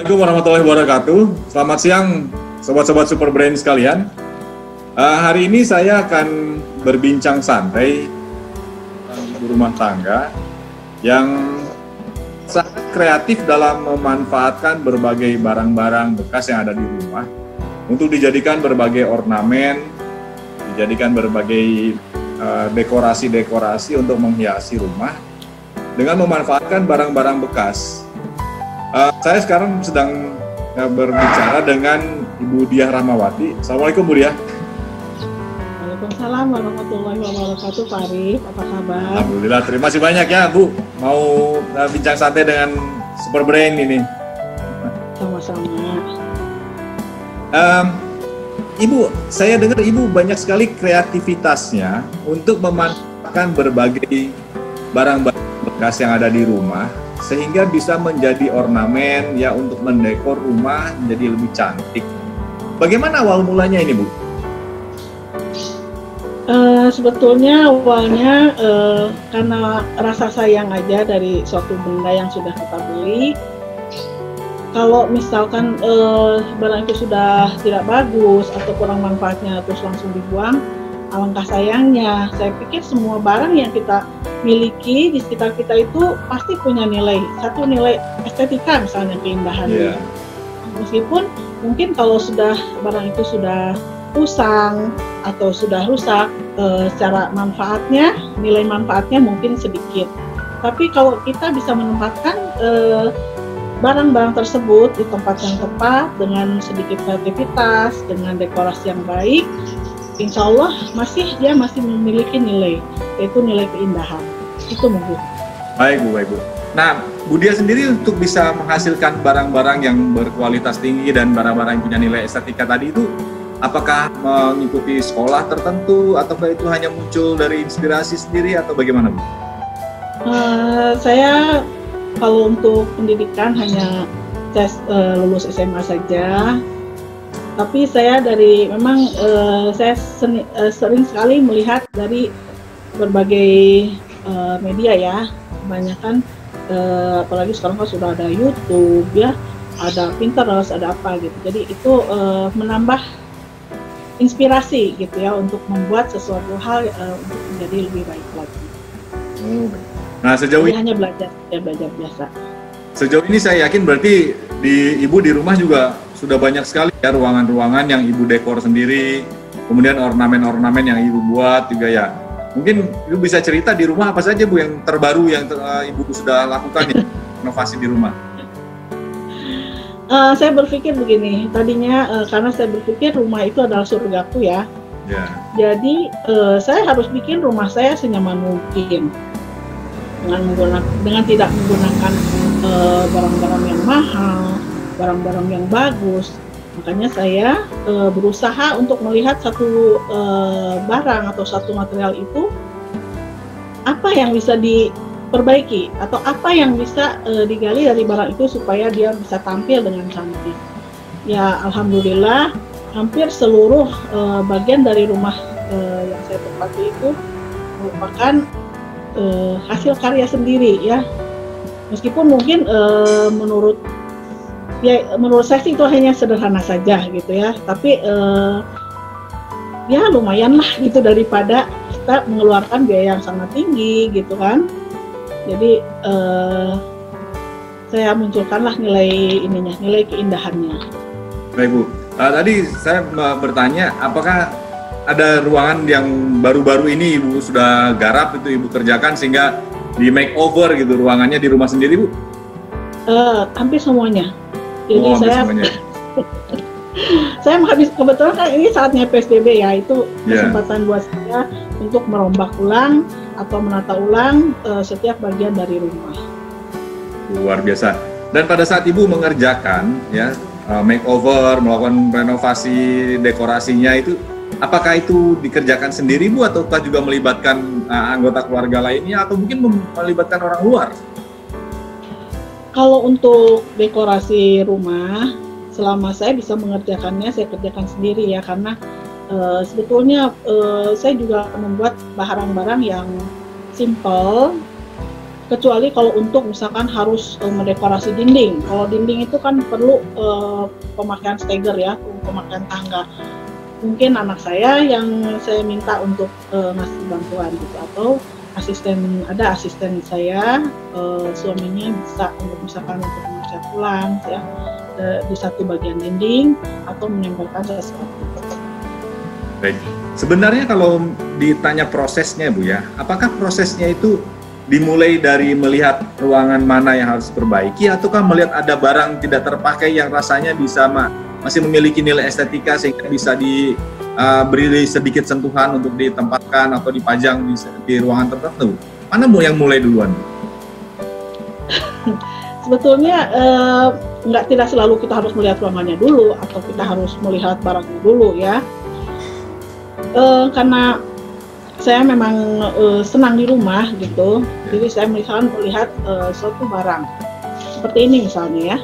Assalamualaikum warahmatullahi wabarakatuh. Selamat siang, sobat-sobat Super Brain sekalian. Hari ini saya akan berbincang santai tentang ibu rumah tangga yang sangat kreatif dalam memanfaatkan berbagai barang-barang bekas yang ada di rumah untuk dijadikan berbagai ornamen, dijadikan berbagai dekorasi-dekorasi untuk menghiasi rumah dengan memanfaatkan barang-barang bekas. Saya sekarang sedang berbicara dengan Ibu Diah Rahmawati. Assalamualaikum Bu Diah. Waalaikumsalam warahmatullahi wabarakatuh. Pak Arif, apa kabar? Alhamdulillah, terima kasih banyak ya Bu mau bincang santai dengan Super Brain ini. Sama-sama. Ibu, saya dengar Ibu banyak sekali kreativitasnya untuk memanfaatkan berbagai barang-barang bekas yang ada di rumah sehingga bisa menjadi ornamen ya untuk mendekor rumah menjadi lebih cantik. Bagaimana awal mulanya ini Bu? Sebetulnya awalnya karena rasa sayang aja dari suatu benda yang sudah kita beli. Kalau misalkan barang itu sudah tidak bagus atau kurang manfaatnya terus langsung dibuang, alangkah sayangnya. Saya pikir semua barang yang kita miliki di sekitar kita itu pasti punya nilai. Satu nilai estetika misalnya keindahannya. Meskipun mungkin kalau barang itu sudah usang atau sudah rusak, secara manfaatnya, nilai manfaatnya mungkin sedikit. Tapi kalau kita bisa menempatkan barang-barang tersebut di tempat yang tepat dengan sedikit kreativitas, dengan dekorasi yang baik, insya Allah dia masih memiliki nilai, yaitu nilai keindahan. Itu mungkin. Baik Bu. Nah, Bu Diah sendiri untuk bisa menghasilkan barang-barang yang berkualitas tinggi dan barang-barang yang punya nilai estetika tadi itu, apakah mengikuti sekolah tertentu ataukah itu hanya muncul dari inspirasi sendiri atau bagaimana Bu? Saya kalau untuk pendidikan hanya saya lulus SMA saja. Tapi saya saya sering sekali melihat dari berbagai media ya, kebanyakan apalagi sekarang kan sudah ada YouTube ya, ada Pinterest, ada apa gitu. Jadi itu menambah inspirasi gitu ya untuk membuat sesuatu hal untuk menjadi lebih baik lagi. Nah sejauh ini hanya belajar biasa. Sejauh ini saya yakin berarti Ibu di rumah juga sudah banyak sekali ya ruangan-ruangan yang Ibu dekor sendiri, kemudian ornamen-ornamen yang Ibu buat juga ya. Mungkin Ibu bisa cerita di rumah apa saja Bu yang terbaru yang Ibu sudah lakukan ya, inovasi di rumah? Saya berpikir begini, tadinya karena saya berpikir rumah itu adalah surgaku ya. Jadi saya harus bikin rumah saya senyaman mungkin dengan tidak menggunakan barang-barang yang mahal, barang-barang yang bagus. Makanya saya berusaha untuk melihat satu barang atau satu material itu apa yang bisa diperbaiki atau apa yang bisa digali dari barang itu supaya dia bisa tampil dengan cantik. Ya alhamdulillah hampir seluruh bagian dari rumah yang saya tempati itu merupakan hasil karya sendiri ya. Meskipun mungkin menurut saya sih itu hanya sederhana saja gitu ya, tapi ya lumayan lah gitu daripada kita mengeluarkan biaya yang sangat tinggi gitu kan. Jadi saya munculkanlah nilai keindahannya. Baik Bu, tadi saya bertanya apakah ada ruangan yang baru-baru ini Ibu sudah garap itu Ibu kerjakan sehingga di makeover gitu ruangannya di rumah sendiri Bu? Hampir semuanya. Jadi semuanya. Saya kebetulan kan ini saatnya PSBB ya, itu kesempatan buat saya untuk merombak ulang atau menata ulang setiap bagian dari rumah. Luar biasa. Dan pada saat Ibu mengerjakan ya makeover, melakukan renovasi dekorasinya itu, apakah itu dikerjakan sendiri Bu ataukah juga melibatkan anggota keluarga lainnya atau mungkin melibatkan orang luar? Kalau untuk dekorasi rumah, selama saya bisa mengerjakannya, saya kerjakan sendiri ya, karena sebetulnya saya juga membuat barang-barang yang simple kecuali kalau untuk misalkan harus mendekorasi dinding. Kalau dinding itu kan perlu pemakaian steger ya, pemakaian tangga. Mungkin anak saya yang saya minta untuk ngasih bantuan gitu, atau asisten saya, suaminya bisa untuk misalkan untuk mengecat ulang ya di satu bagian dinding atau menempelkan sesuatu. Baik. Sebenarnya kalau ditanya prosesnya Bu ya, apakah prosesnya itu dimulai dari melihat ruangan mana yang harus diperbaiki, ataukah melihat ada barang tidak terpakai yang rasanya bisa masih memiliki nilai estetika sehingga bisa diberi sedikit sentuhan untuk ditempatkan atau dipajang di ruangan tertentu? Mana Bu yang mulai duluan? Sebetulnya tidak selalu kita harus melihat ruangannya dulu atau kita harus melihat barangnya dulu ya. Karena saya memang senang di rumah gitu, jadi saya melihat suatu barang seperti ini misalnya ya.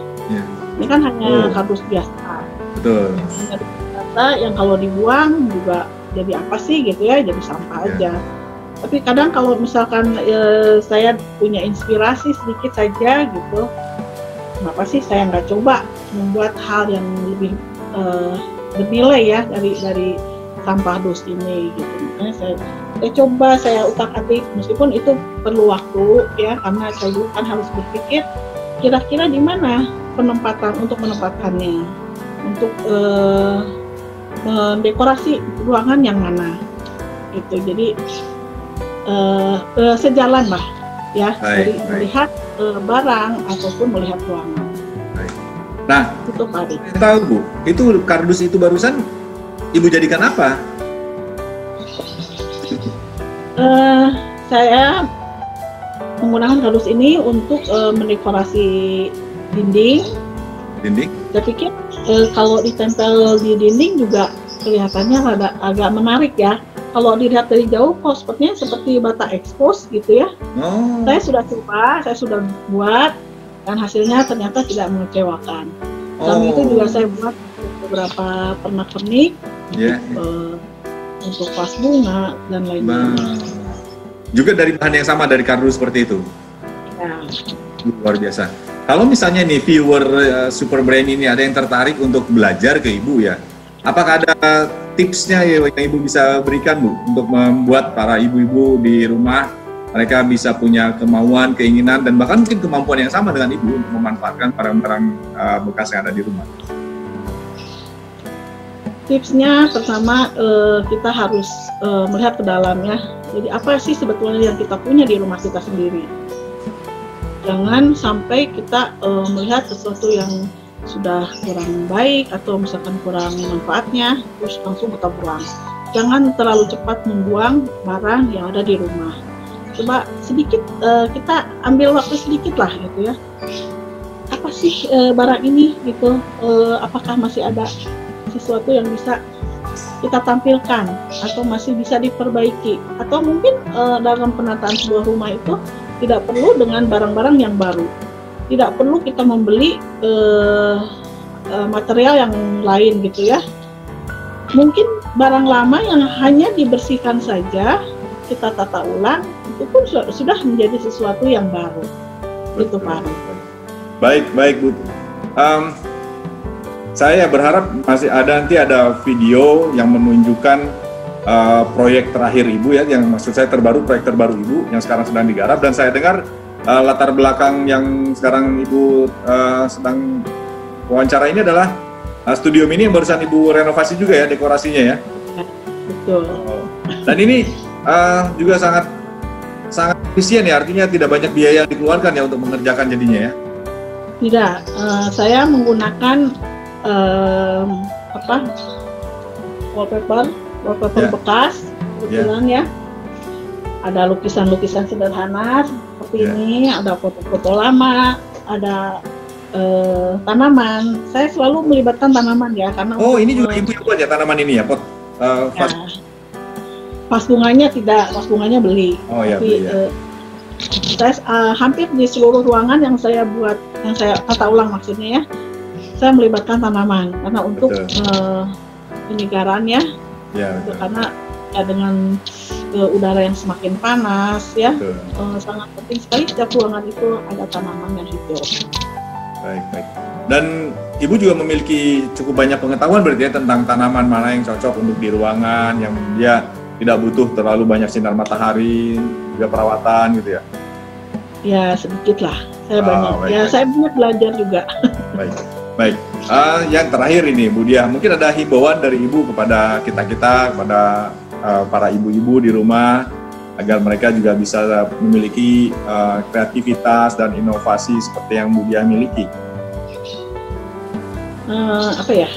Ini kan hanya kardus biasa. Betul. Hanya biasa yang kalau dibuang juga jadi apa sih gitu ya, jadi sampah aja. Tapi kadang kalau misalkan saya punya inspirasi sedikit saja gitu, kenapa sih saya nggak coba membuat hal yang lebih bernilai ya dari sampah dus ini gitu. Makanya saya utak-atik, meskipun itu perlu waktu ya, karena saya juga kan harus berpikir kira-kira di mana penempatkannya, untuk mendekorasi ruangan yang mana gitu. Jadi sejalan lah ya, dari melihat barang ataupun melihat ruangan. Nah, itu tahu Bu, itu kardus itu barusan Ibu jadikan apa? Saya menggunakan kardus ini untuk mendekorasi dinding. Saya pikir kalau ditempel di dinding juga kelihatannya agak menarik ya. Kalau dilihat dari jauh kok sepertinya seperti bata ekspos gitu ya. Saya sudah coba, saya sudah buat, dan hasilnya ternyata tidak mengecewakan. Kami itu juga saya buat beberapa pernak-pernik untuk vas bunga dan lain-lain. Juga dari bahan yang sama, dari kardus seperti itu. Ya. Luar biasa. Kalau misalnya nih viewer Super Brain ini ada yang tertarik untuk belajar ke Ibu ya, apakah ada tipsnya yang Ibu bisa berikan Bu untuk membuat para ibu-ibu di rumah mereka bisa punya kemauan, keinginan, dan bahkan mungkin kemampuan yang sama dengan Ibu untuk memanfaatkan barang-barang bekas yang ada di rumah? Tipsnya pertama, kita harus melihat ke dalamnya. Jadi apa sih sebetulnya yang kita punya di rumah kita sendiri. Jangan sampai kita melihat sesuatu yang sudah kurang baik atau misalkan kurang manfaatnya, terus langsung kita buang. Jangan terlalu cepat membuang barang yang ada di rumah. Coba sedikit, kita ambil waktu sedikit lah gitu ya. Apa sih barang ini gitu, apakah masih ada sesuatu yang bisa kita tampilkan atau masih bisa diperbaiki, atau mungkin dalam penataan sebuah rumah itu tidak perlu dengan barang-barang yang baru, tidak perlu kita membeli material yang lain gitu ya. Mungkin barang lama yang hanya dibersihkan saja, kita tata ulang, itu pun sudah menjadi sesuatu yang baru. Itu Pak. Baik Bu. Saya berharap masih nanti ada video yang menunjukkan proyek terakhir Ibu ya, yang maksud saya proyek terbaru Ibu yang sekarang sedang digarap, dan saya dengar latar belakang yang sekarang Ibu sedang wawancara ini adalah studio mini yang barusan Ibu renovasi juga ya dekorasinya ya. Betul. Dan ini juga sangat efisien ya, artinya tidak banyak biaya yang dikeluarkan ya untuk mengerjakan jadinya ya. Tidak, saya menggunakan wallpaper bekas kebetulan ya. Ada lukisan-lukisan sederhana seperti ini, ada foto-foto lama, ada tanaman. Saya selalu melibatkan tanaman ya, karena ini juga Ibu buat ya tanaman ini ya, pot vas bunganya tidak, vas bunganya beli. Tapi beli ya. Saya hampir di seluruh ruangan yang saya buat, yang saya tata ulang maksudnya ya, saya melibatkan tanaman karena untuk penyegaran ya. Karena ya dengan udara yang semakin panas ya. Betul. Sangat penting sekali setiap ruangan itu ada tanaman yang hijau. Baik. Dan Ibu juga memiliki cukup banyak pengetahuan berarti ya tentang tanaman mana yang cocok untuk di ruangan, yang dia tidak butuh terlalu banyak sinar matahari, juga perawatan gitu ya? Ya sedikit lah, saya banyak. Baik. Saya banyak belajar juga. Baik. Yang terakhir ini Bu Diah, mungkin ada himbauan dari Ibu kepada kita-kita, kepada para ibu-ibu di rumah, agar mereka juga bisa memiliki kreativitas dan inovasi seperti yang Bu Diah miliki. Apa ya?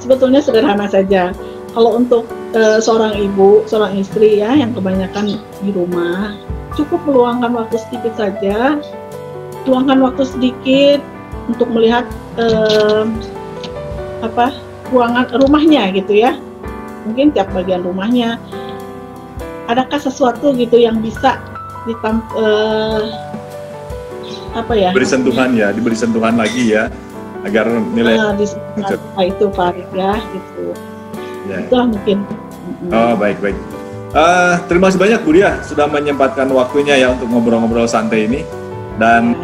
sebetulnya sederhana saja. Kalau untuk seorang ibu, seorang istri ya yang kebanyakan di rumah, cukup meluangkan waktu sedikit saja, luangkan waktu sedikit untuk melihat ruangan rumahnya gitu ya. Mungkin tiap bagian rumahnya adakah sesuatu gitu yang bisa diberi sentuhan lagi ya, agar nilai itu Farid ya gitu. Ya. Itulah mungkin. Baik. Terima kasih banyak Bu Diah sudah menyempatkan waktunya ya untuk ngobrol-ngobrol santai ini, dan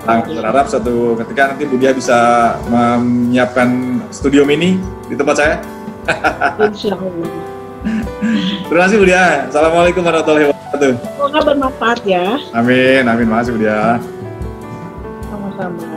berharap suatu ketika nanti Bu Diah bisa menyiapkan studio mini di tempat saya. Insyaallah. Terima kasih Bu Diah. Assalamualaikum warahmatullahi wabarakatuh. Semoga bermanfaat ya. Amin. Makasih Bu Diah. Sama-sama.